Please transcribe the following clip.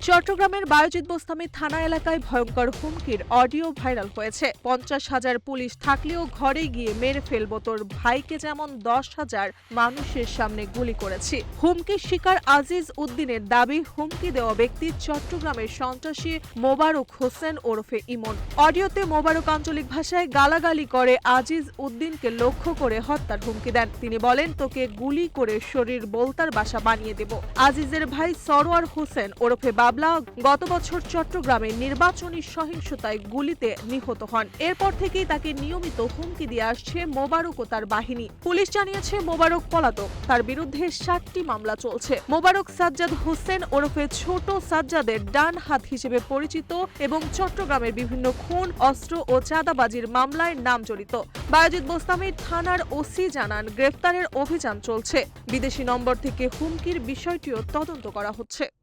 চট্টগ্রামের বায়েজিদ বোস্তামী থানা এলাকায় ভয়ঙ্কর হুমকির অডিও ভাইরাল হয়েছে। 50,000 পুলিশ থাকলেও ঘরে গিয়ে মেরে ফেলবো তোর ভাইকে, যেমন 10,000 মানুষের সামনে গুলি করেছি। হুমকির শিকার আজিজ উদ্দিনের দাবি, হুমকি দেওয়া ব্যক্তি চট্টগ্রামের সন্ত্রাসী মোবারক হোসেন ওরফে ইমন। অডিওতে মোবারক আঞ্চলিক ভাষায় গালাগালি করে আজিজ উদ্দিনকে লক্ষ্য করে হত্যার হুমকি দেন। তিনি বলেন, তোকে গুলি করে শরীর বোলতার বাসা বানিয়ে দেব। আজিজের ভাই সরোয়ার হোসেন ওরফে বাবলা গত বছর চট্টগ্রামে নির্বাচনী সহিংসতায় গুলিতে নিহত হন। এরপর থেকেই তাকে নিয়মিত হুমকি দিয়ে আসছে মোবারক ও তার বাহিনী। পুলিশ জানিয়েছে মোবারক পলাতক, তার বিরুদ্ধে 7টি মামলা চলছে। মোবারক সাজ্জাদ হোসেন ওরফে ছোট সাজ্জাদের ডান হাত হিসেবে পরিচিত এবং চট্টগ্রামের বিভিন্ন খুন, অস্ত্র ও চাঁদাবাজির মামলায় নাম জড়িত। বায়েজিদ বোস্তামী থানার ওসি জানান, গ্রেফতারের অভিযান চলছে। বিদেশি নম্বর থেকে হুমকির বিষয়টিও তদন্ত করা হচ্ছে।